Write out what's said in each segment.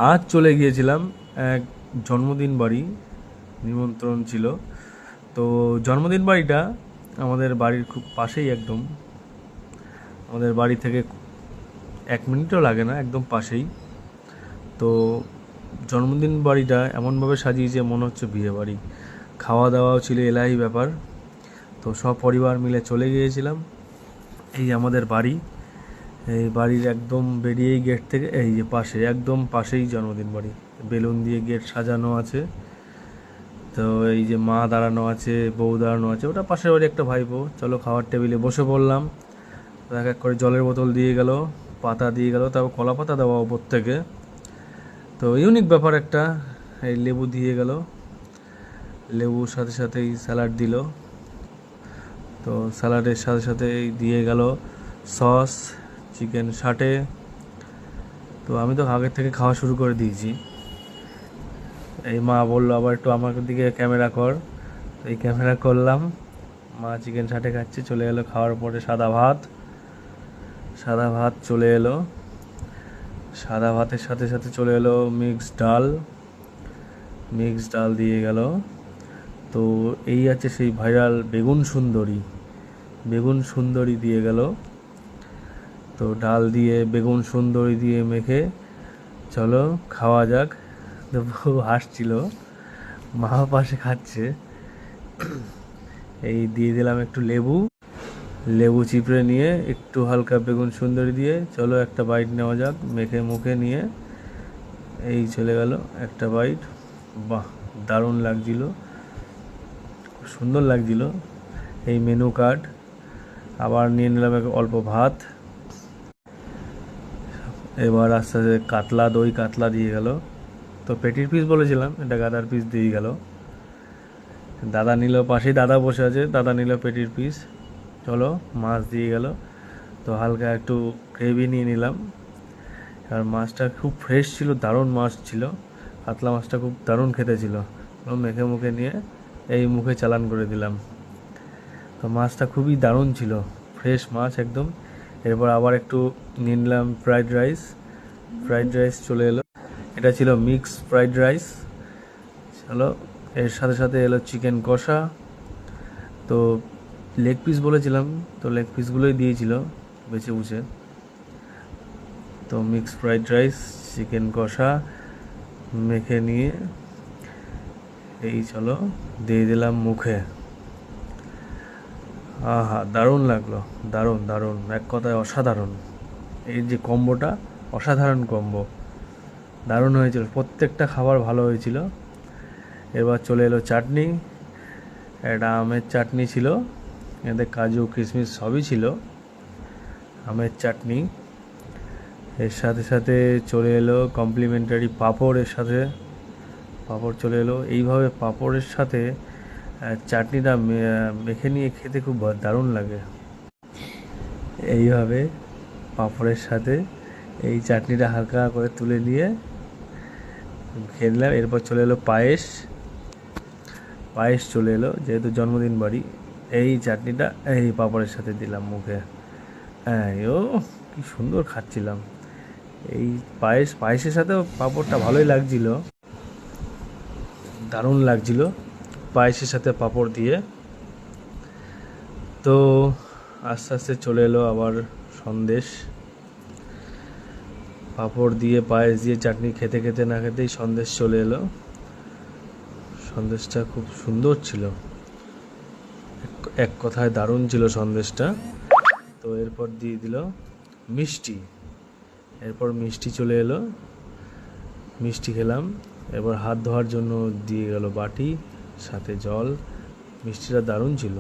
আজ চলে গিয়েছিলাম এক জন্মদিন বাড়ি, নিমন্ত্রণ ছিল। তো জন্মদিন বাড়িটা আমাদের বাড়ির খুব পাশেই, একদম আমাদের বাড়ি থেকে 1 মিনিটও লাগে না, একদম পাশেই। তো জন্মদিন বাড়িটা এমনভাবে সাজিয়েছে মনে হচ্ছে বিয়ে বাড়ি। খাওয়া দাওয়াও ছিল এলাহি ব্যাপার। তো সব পরিবার মিলে চলে গিয়েছিলাম। এই আমাদের বাড়ি, এই বাড়ির একদম বেরিয়েই গেট থেকে, এই যে পাশে, একদম পাশেই জন্মদিন বাড়ি। বেলুন দিয়ে গেট সাজানো আছে। তো এই যে মা দাঁড়ানো আছে, বউ দাঁড়ানো আছে, ওটা পাশের বাড়ি একটা ভাইপো। চলো খাওয়ার টেবিলে বসে পড়লাম। এক এক করে জলের বোতল দিয়ে গেল, পাতা দিয়ে গেল, তারপর কলা পাতা দেওয়া ওপর থেকে। তো ইউনিক ব্যাপার একটা। এই লেবু দিয়ে গেল, লেবুর সাথে সাথেই স্যালাড দিল। তো স্যালাডের সাথে সাথে দিয়ে গেল সস, চিকেন সাটে। তো আমি তো আগের থেকে খাওয়া শুরু করে দিয়েছি। এই মা বললো আবার একটু আমার দিকে ক্যামেরা কর। এই ক্যামেরা করলাম। মা চিকেন সাটে খাচ্ছে। চলে এলো খাওয়ার পরে সাদা ভাত, সাদা ভাত চলে এলো। সাদা ভাতের সাথে সাথে চলে এলো মিক্সড ডাল, মিক্সড ডাল দিয়ে গেল। তো এই আছে সেই ভাইরাল বেগুন সুন্দরী, বেগুন সুন্দরী দিয়ে গেল। তো ডাল দিয়ে বেগুন সুন্দরী দিয়ে মেখে চলো খাওয়া যাক। তো বউ হাসছিল, মা পাশে খাচ্ছে। এই দিয়ে দিলাম একটু লেবু, লেবু চিপড়ে নিয়ে একটু হালকা বেগুন সুন্দরী দিয়ে চলো একটা বাইট নেওয়া যাক। মেখে মুখে নিয়ে এই চলে গেল একটা বাইট। বাহ, দারুণ লাগছিল, খুব সুন্দর লাগছিল। এই মেনু কার্ড। আবার নিয়ে নিলাম অল্প ভাত। এবার আস্তে আস্তে কাতলা, দই কাতলা দিয়ে গেল। তো পেটির পিস বলেছিলাম, এটা গাদার পিস দিয়ে গেল। দাদা নিল, পাশেই দাদা বসে আছে, দাদা নিল পেটির পিস। চলো মাছ দিয়ে গেল। তো হালকা একটু গ্রেভি নিয়ে নিলাম। আর মাছটা খুব ফ্রেশ ছিল, দারুণ মাছ ছিল। কাতলা মাছটা খুব দারুণ খেতে ছিল। মেখে মুখে নিয়ে এই মুখে চালান করে দিলাম। তো মাছটা খুবই দারুণ ছিল, ফ্রেশ মাছ একদম। এরপর আবার একটু নিয়ে নিলাম ফ্রাইড রাইস। ফ্রাইড রাইস চলে এলো, এটা ছিল মিক্স ফ্রাইড রাইস। চলো এর সাথে সাথে এলো চিকেন কষা। তো লেগ পিস বলেছিলাম, তো লেগ পিসগুলোই দিয়েছিল বেছে বুঝে। তো মিক্স ফ্রাইড রাইস, চিকেন কষা মেখে নিয়ে এই চলো দিয়ে দিলাম মুখে। আহা, দারুণ লাগলো, দারুণ দারুণ, এক কথায় অসাধারণ। এই যে কম্বোটা, অসাধারণ কম্বো, দারুণ হয়েছিল। প্রত্যেকটা খাবার ভালো হয়েছিল। এবার চলে এলো চাটনি। একটা আমের চাটনি ছিল, এতে কাজু কিশমিশ সবই ছিল। আমের চাটনি, এর সাথে সাথে চলে এলো কমপ্লিমেন্টারি পাঁপড়। এর সাথে পাঁপড় চলে এলো। এইভাবে পাঁপড়ের সাথে চাটনিটা মেখে নিয়ে খেতে খুব দারুণ লাগে। এইভাবে পাঁপড়ের সাথে এই চাটনিটা হালকা করে তুলে নিয়ে খেয়ে নিলাম। এরপর চলে এলো পায়েস। পায়েস চলে এলো, যেহেতু জন্মদিন বাড়ি। এই চাটনিটা এই পাঁপড়ের সাথে দিলাম মুখে। হ্যাঁ, ও কি সুন্দর খাচ্ছিলাম। এই পায়েসের সাথেও পাঁপড়টা ভালোই লাগছিল, দারুণ লাগছিল পায়েসের সাথে পাঁপড় দিয়ে। তো আস্তে আস্তে চলে এলো আবার সন্দেশ। পাঁপড় দিয়ে পায়েস দিয়ে চাটনি খেতে খেতে না খেতেই সন্দেশ চলে এলো। সন্দেশটা খুব সুন্দর ছিল, এক কথায় দারুণ ছিল সন্দেশটা। তো এরপর দিয়ে দিল মিষ্টি। এরপর মিষ্টি চলে এলো, মিষ্টি খেলাম। এবার হাত ধোয়ার জন্য দিয়ে গেল বাটি, সাথে জল। মিষ্টিটা দারুণ ছিল,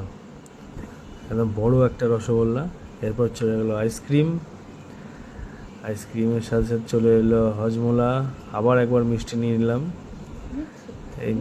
একদম বড় একটা রসগোল্লা। এরপর চলে গেলো আইসক্রিম। আইসক্রিমের সাথে সাথে চলে এলো হজমোলা। আবার একবার মিষ্টি নিয়ে নিলাম। এই